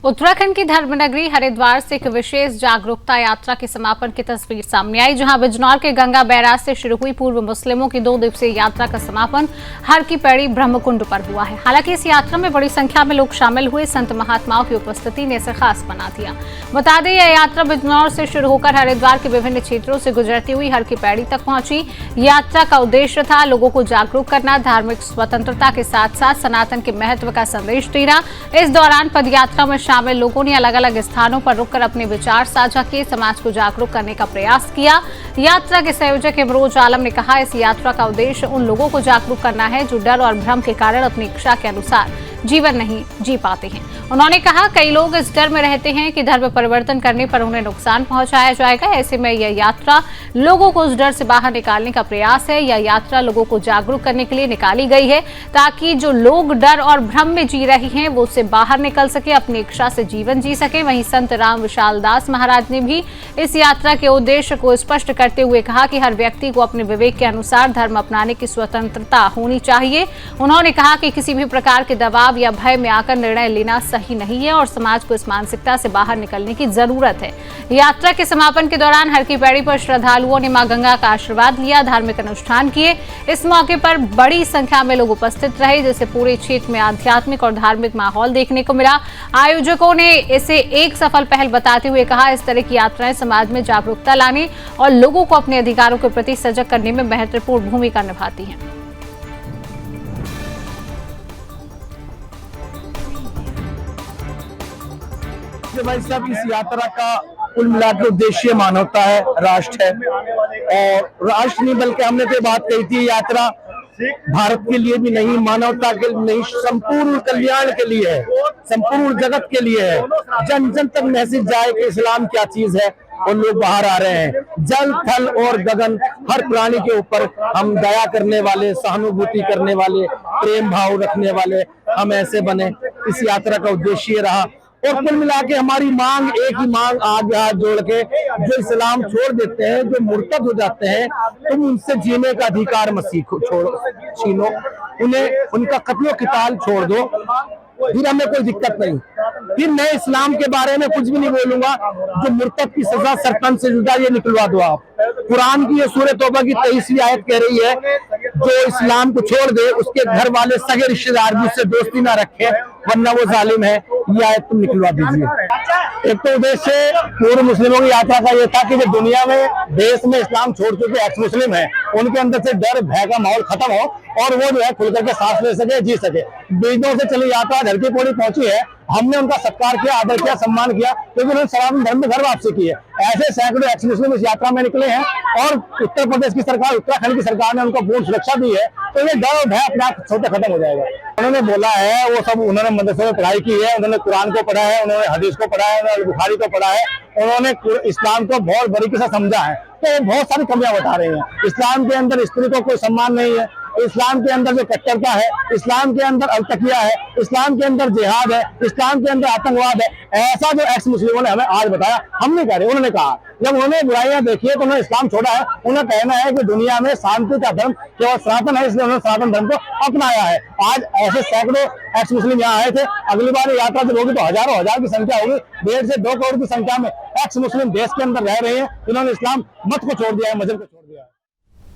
उत्तराखंड की धर्मनगरी हरिद्वार से एक विशेष जागरूकता यात्रा के समापन की तस्वीर सामने आई, जहां बिजनौर के गंगा बैराज से शुरू हुई पूर्व मुस्लिमों की 2 दिवसीय यात्रा का समापन हर की पैड़ी ब्रह्मकुंड पर हुआ है। हालांकि इस यात्रा में बड़ी संख्या में लोग शामिल हुए। संत महात्माओं की उपस्थिति ने इसे खास बना दिया। बता दें, यह यात्रा बिजनौर से शुरू होकर हरिद्वार के विभिन्न क्षेत्रों से गुजरती हुई हर की पैड़ी तक पहुंची। यात्रा का उद्देश्य था लोगों को जागरूक करना, धार्मिक स्वतंत्रता के साथ साथ सनातन के महत्व का संदेश देना। इस दौरान पदयात्रा में शामिल लोगों ने अलग अलग स्थानों पर रुककर अपने विचार साझा किए, समाज को जागरूक करने का प्रयास किया। यात्रा के संयोजक इमरोज आलम ने कहा, इस यात्रा का उद्देश्य उन लोगों को जागरूक करना है जो डर और भ्रम के कारण अपनी इच्छा के अनुसार जीवन नहीं जी पाते हैं। उन्होंने कहा, कई लोग इस डर में रहते हैं कि धर्म परिवर्तन करने पर उन्हें नुकसान पहुंचाया जाएगा। ऐसे में यह यात्रा लोगों को उस डर से बाहर निकालने का प्रयास है। यह यात्रा लोगों को जागरूक करने के लिए निकाली गई है, ताकि जो लोग डर और भ्रम में जी रहे हैं वो उससे बाहर निकल सके, अपनी इच्छा से जीवन जी सके। वहीं संत राम विशाल दास महाराज ने भी इस यात्रा के उद्देश्य को स्पष्ट करते हुए कहा कि हर व्यक्ति को अपने विवेक के अनुसार धर्म अपनाने की स्वतंत्रता होनी चाहिए। उन्होंने कहा कि किसी भी प्रकार के दबाव या भय में आकर निर्णय लेना सही नहीं है और समाज को इस मानसिकता से बाहर निकलने की जरूरत है। यात्रा के समापन के दौरान हर की पैड़ी पर श्रद्धालुओं ने मां गंगा का आशीर्वाद लिया, धार्मिक अनुष्ठान किए। इस मौके पर बड़ी संख्या में लोग उपस्थित रहे, जिससे पूरे क्षेत्र में आध्यात्मिक और धार्मिक माहौल देखने को मिला। आयोजकों ने इसे एक सफल पहल बताते हुए कहा, इस तरह की यात्राएं समाज में जागरूकता लाने और लोगों को अपने अधिकारों के प्रति सजग करने में महत्वपूर्ण भूमिका निभाती हैं। भाई साहब, इस यात्रा का कुल मिला के उद्देश्य मानवता है, राष्ट्र है। और राष्ट्र नहीं बल्कि हमने तो बात कही थी, यात्रा भारत के लिए भी नहीं, मानवता के लिए नहीं, संपूर्ण कल्याण के लिए है, संपूर्ण जगत के लिए है। जन जन तक मैसेज जाए कि इस्लाम क्या चीज है और लोग बाहर आ रहे हैं। जल थल और गगन, हर प्राणी के ऊपर हम दया करने वाले, सहानुभूति करने वाले, प्रेम भाव रखने वाले हम ऐसे बने। इस यात्रा का उद्देश्य रहा। और कुल मिला के हमारी मांग एक ही मांग, आगे हाथ जोड़ के, जो इस्लाम छोड़ देते हैं, जो मुर्तद हो जाते हैं, तुम उनसे जीने का अधिकार मत छीनो, उन्हें उनका कत्लो किताल छोड़ दो, फिर हमें कोई दिक्कत नहीं। फिर मैं इस्लाम के बारे में कुछ भी नहीं बोलूंगा। जो मुर्तद की सजा सरपंच से जुदा, ये निकलवा दो आप। कुरान की ये सूरह तौबा की 23वीं आयत कह रही है, जो इस्लाम को छोड़ दे उसके घर वाले सगे रिश्तेदार भी उससे दोस्ती ना रखे, वरना वो जालिम है। ये आयत तुम निकलवा दीजिए। एक तो उद्देश्य पूर्व मुस्लिमों की यात्रा का ये था कि जो दुनिया में, देश में इस्लाम छोड़ चुके एक्स मुस्लिम है, उनके अंदर से डर भय का माहौल खत्म हो और वो जो है खुल करके सांस ले सके, जी सके। बीजों से चली यात्रा धर की पौड़ी पहुंची है। हमने उनका सत्कार किया, आदर किया, सम्मान किया, क्योंकि उन्होंने सनातन धर्म में घर वापसी की है। ऐसे सैकड़ों एक्स मुस्लिम इस यात्रा में निकले हैं और उत्तर प्रदेश की सरकार, उत्तराखंड की सरकार ने उनको पूर्ण सुरक्षा दी है। तो ये डर और भय अपने आप छोटे खत्म हो जाएगा। उन्होंने बोला है, वो सब उन्होंने मदरसे में पढ़ाई की है, उन्होंने कुरान को पढ़ा है, उन्होंने हदीस को पढ़ा है, उन्होंने बुखारी को पढ़ा है, उन्होंने इस्लाम को बहुत बारीकी से समझा है। तो बहुत सारी कमियां बता रहे हैं। इस्लाम के अंदर स्त्री को कोई सम्मान नहीं है, इस्लाम के अंदर जो कट्टरता है, इस्लाम के अंदर अलतकिया है, इस्लाम के अंदर जिहाद है, इस्लाम के अंदर आतंकवाद है। ऐसा जो एक्स मुस्लिमों ने हमें आज बताया, हम नहीं कह रहे, उन्होंने कहा। जब उन्होंने बुराइयां देखी है तो उन्होंने इस्लाम छोड़ा है। उन्हें कहना है कि दुनिया में शांति का धर्म केवल सनातन है, इसलिए उन्होंने सनातन धर्म को अपनाया है। आज ऐसे सैकड़ों एक्स मुस्लिम यहाँ आए थे। अगली बार यात्रा जब होगी तो हजारों हजार की संख्या होगी। 1.5 से 2 करोड़ की संख्या में एक्स मुस्लिम देश के अंदर रह रहे हैं, जिन्होंने इस्लाम मत को छोड़ दिया है, मजहब को छोड़ दिया है।